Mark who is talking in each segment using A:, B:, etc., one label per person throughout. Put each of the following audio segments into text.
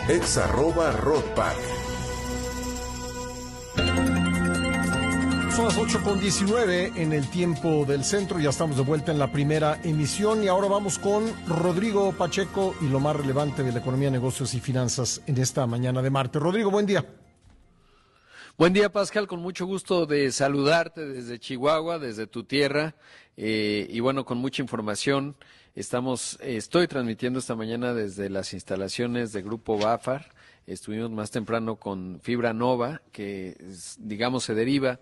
A: ex@Rodpack.
B: Son las 8:19 en el tiempo del centro. Ya estamos de vuelta en la primera emisión y ahora vamos con Rodrigo Pacheco y lo más relevante de la economía, negocios y finanzas en esta mañana de martes. Rodrigo, buen día.
C: Buen día, Pascal, con mucho gusto de saludarte desde Chihuahua, desde tu tierra, y bueno, con mucha información. Estoy transmitiendo esta mañana desde las instalaciones de Grupo Bafar. Estuvimos más temprano con Fibra Nova, que digamos se deriva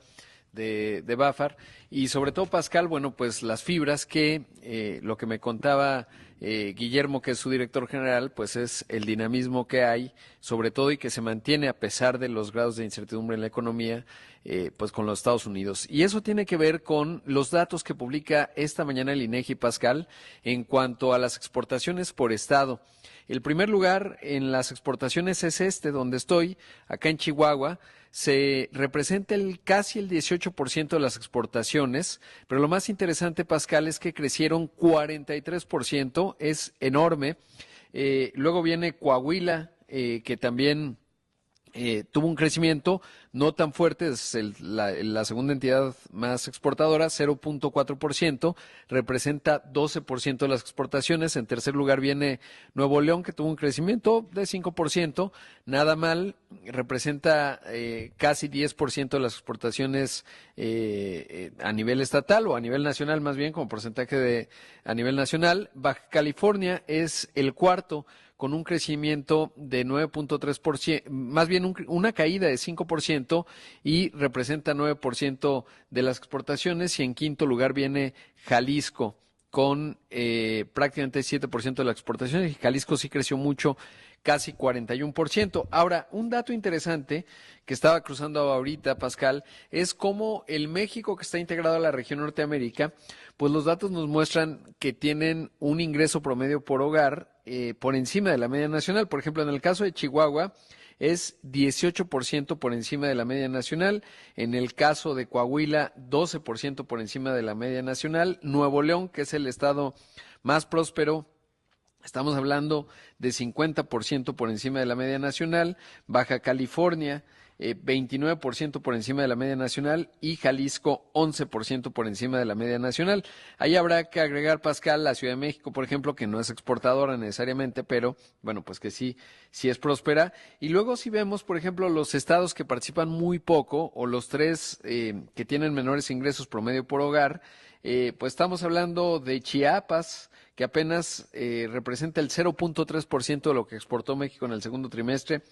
C: de Bafar, y sobre todo, Pascal, bueno, pues las fibras que lo que me contaba Guillermo, que es su director general, pues es el dinamismo que hay, sobre todo, y que se mantiene a pesar de los grados de incertidumbre en la economía, pues con los Estados Unidos. Y eso tiene que ver con los datos que publica esta mañana el INEGI, Pascal, en cuanto a las exportaciones por estado. El primer lugar en las exportaciones es donde estoy, acá en Chihuahua. Se representa casi el 18% de las exportaciones, pero lo más interesante, Pascal, es que crecieron 43%, es enorme. Luego viene Coahuila, que también tuvo un crecimiento no tan fuerte, es la segunda entidad más exportadora, 0.4%, representa 12% de las exportaciones. En tercer lugar viene Nuevo León, que tuvo un crecimiento de 5%, nada mal, representa casi 10% de las exportaciones a nivel estatal o a nivel nacional, más bien como porcentaje a nivel nacional. Baja California es el cuarto, con un crecimiento de 9.3%, más bien una caída de 5%, y representa 9% de las exportaciones. Y en quinto lugar viene Jalisco, con prácticamente 7% de las exportaciones, y Jalisco sí creció mucho, casi 41%. Ahora, un dato interesante que estaba cruzando ahorita, Pascal, es cómo el México, que está integrado a la región Norteamérica, pues los datos nos muestran que tienen un ingreso promedio por hogar por encima de la media nacional. Por ejemplo, en el caso de Chihuahua, es 18% por encima de la media nacional. En el caso de Coahuila, 12% por encima de la media nacional. Nuevo León, que es el estado más próspero, estamos hablando de 50% por encima de la media nacional. Baja California, 29% por encima de la media nacional, y Jalisco 11% por encima de la media nacional. Ahí habrá que agregar, Pascal, la Ciudad de México, por ejemplo, que no es exportadora necesariamente, pero bueno, pues que sí es próspera. Y luego si vemos, por ejemplo, los estados que participan muy poco, o los tres que tienen menores ingresos promedio por hogar, pues estamos hablando de Chiapas, que apenas representa el 0.3% de lo que exportó México en el segundo trimestre,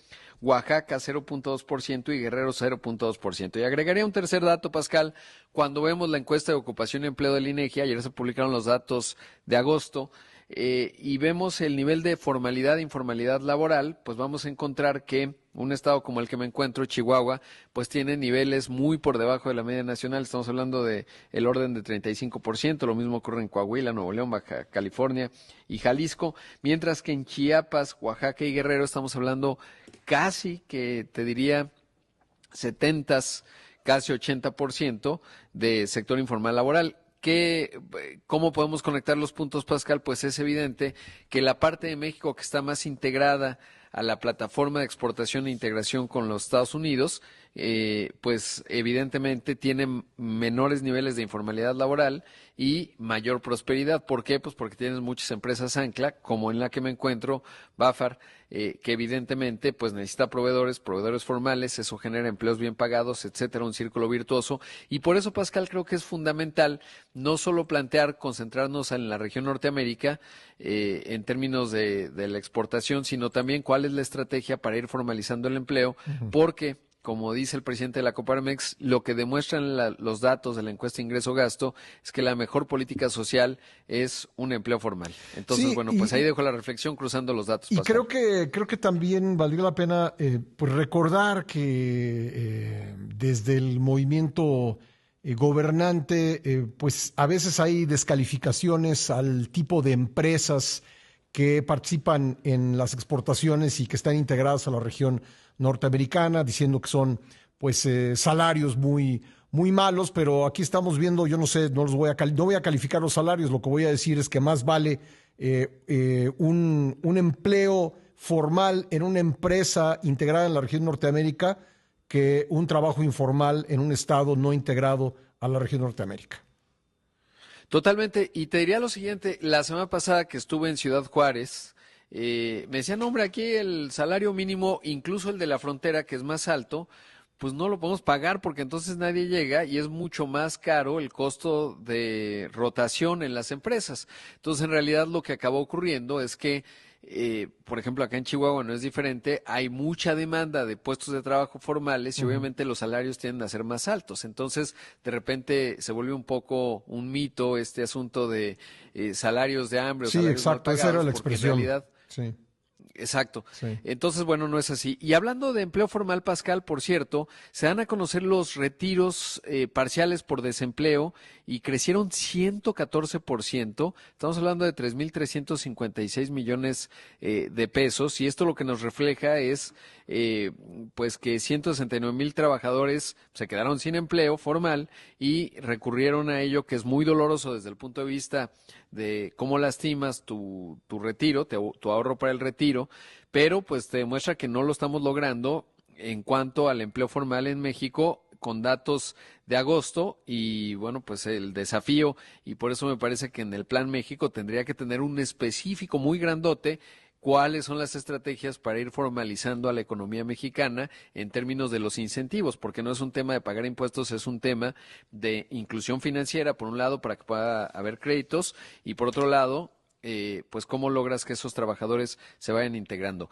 C: Oaxaca 0.2% y Guerrero 0.2%. Y agregaría un tercer dato, Pascal, cuando vemos la encuesta de ocupación y empleo del INEGI, ayer se publicaron los datos de agosto, y vemos el nivel de formalidad e informalidad laboral, pues vamos a encontrar que un estado como el que me encuentro, Chihuahua, pues tiene niveles muy por debajo de la media nacional. Estamos hablando de el orden de 35%, lo mismo ocurre en Coahuila, Nuevo León, Baja California y Jalisco, mientras que en Chiapas, Oaxaca y Guerrero estamos hablando casi, que te diría 70, casi 80% de sector informal laboral. ¿Cómo podemos conectar los puntos, Pascal? Pues es evidente que la parte de México que está más integrada a la plataforma de exportación e integración con los Estados Unidos, pues evidentemente tiene menores niveles de informalidad laboral y mayor prosperidad. ¿Por qué? Pues porque tienes muchas empresas ancla, como en la que me encuentro, Bafar, que evidentemente pues necesita proveedores formales, eso genera empleos bien pagados, etcétera, un círculo virtuoso. Y por eso, Pascal, creo que es fundamental no solo concentrarnos en la región Norteamérica en términos de la exportación, sino también cuál es la estrategia para ir formalizando el empleo, porque como dice el presidente de la Coparmex, lo que demuestran los datos de la encuesta ingreso-gasto es que la mejor política social es un empleo formal. Entonces,
B: Sí,
C: bueno, pues ahí dejo la reflexión cruzando los datos.
B: Y
C: Pascal.
B: creo que también valdría la pena pues recordar que desde el movimiento gobernante, pues a veces hay descalificaciones al tipo de empresas que participan en las exportaciones y que están integradas a la región norteamericana, diciendo que son pues salarios muy malos, pero aquí estamos viendo, yo no sé, no voy a calificar los salarios, lo que voy a decir es que más vale un empleo formal en una empresa integrada en la región Norteamérica que un trabajo informal en un estado no integrado a la región Norteamérica.
C: Totalmente. Y te diría lo siguiente, la semana pasada que estuve en Ciudad Juárez, me decían, hombre, aquí el salario mínimo, incluso el de la frontera, que es más alto, pues no lo podemos pagar porque entonces nadie llega y es mucho más caro el costo de rotación en las empresas. Entonces, en realidad lo que acabó ocurriendo es que, por ejemplo, acá en Chihuahua no es diferente, hay mucha demanda de puestos de trabajo formales y obviamente los salarios tienden a ser más altos. Entonces, de repente se vuelve un poco un mito este asunto de salarios de hambre o
B: Sí,
C: salarios mal
B: exacto, esa era
C: pagados,
B: la
C: porque en
B: expresión.
C: realidad
B: Sí,
C: exacto.
B: sí.
C: Entonces, bueno, no es así. Y hablando de empleo formal, Pascal, por cierto, se dan a conocer los retiros parciales por desempleo y crecieron 114%. Estamos hablando de 3.356 millones de pesos y esto lo que nos refleja es pues que 169,000 trabajadores se quedaron sin empleo formal y recurrieron a ello, que es muy doloroso desde el punto de vista de cómo lastimas tu retiro, tu ahorro para el retiro, pero pues te demuestra que no lo estamos logrando en cuanto al empleo formal en México con datos de agosto y bueno, pues el desafío y por eso me parece que en el Plan México tendría que tener un específico muy grandote cuáles son las estrategias para ir formalizando a la economía mexicana en términos de los incentivos, porque no es un tema de pagar impuestos, es un tema de inclusión financiera, por un lado, para que pueda haber créditos, y por otro lado, pues cómo logras que esos trabajadores se vayan integrando.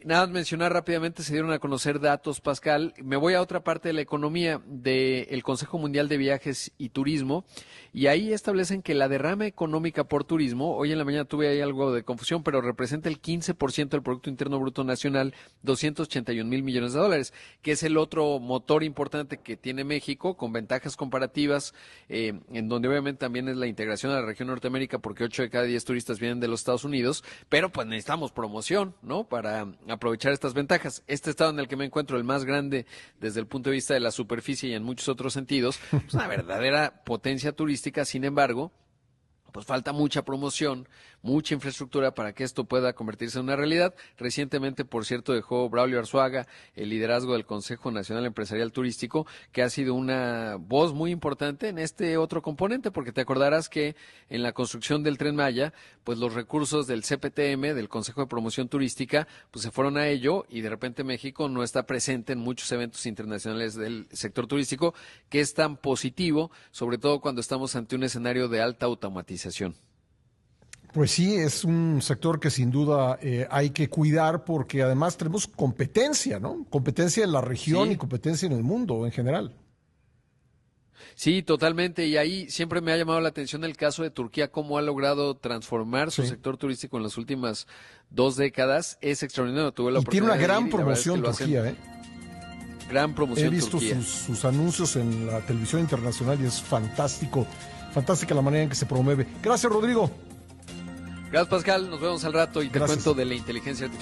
C: Nada más mencionar rápidamente, se dieron a conocer datos, Pascal. Me voy a otra parte de la economía del Consejo Mundial de Viajes y Turismo, y ahí establecen que la derrama económica por turismo, hoy en la mañana tuve ahí algo de confusión, pero representa el 15% del Producto Interno Bruto Nacional, 281,000 millones de dólares, que es el otro motor importante que tiene México, con ventajas comparativas, en donde obviamente también es la integración a la región Norteamérica, porque 8 de cada 10 turistas vienen de los Estados Unidos, pero pues necesitamos promoción, ¿no? Para aprovechar estas ventajas. Este estado en el que me encuentro, el más grande desde el punto de vista de la superficie y en muchos otros sentidos, pues una verdadera potencia turística, sin embargo, pues falta mucha promoción, mucha infraestructura para que esto pueda convertirse en una realidad. Recientemente, por cierto, dejó Braulio Arzuaga el liderazgo del Consejo Nacional Empresarial Turístico, que ha sido una voz muy importante en este otro componente, porque te acordarás que en la construcción del Tren Maya, pues los recursos del CPTM, del Consejo de Promoción Turística, pues se fueron a ello y de repente México no está presente en muchos eventos internacionales del sector turístico, que es tan positivo, sobre todo cuando estamos ante un escenario de alta automatización.
B: Pues sí, es un sector que sin duda hay que cuidar porque además tenemos competencia, ¿no? Competencia en la región y
C: Sí,
B: competencia en el mundo en general.
C: sí, totalmente. Y ahí siempre me ha llamado la atención el caso de Turquía, cómo ha logrado transformar su
B: Sí.
C: sector turístico en las últimas 2 décadas. Es extraordinario. Tuve la
B: Y tiene una
C: oportunidad de
B: gran
C: ir y la verdad es que
B: promoción
C: lo hacen
B: Turquía, ¿eh?
C: gran
B: He
C: promoción
B: visto
C: Turquía.
B: sus anuncios en la televisión internacional y es fantástico, fantástica la manera en que se promueve. Gracias, Rodrigo.
C: Gracias, Pascal. Nos vemos al rato y te
B: Gracias.
C: cuento de la inteligencia artificial.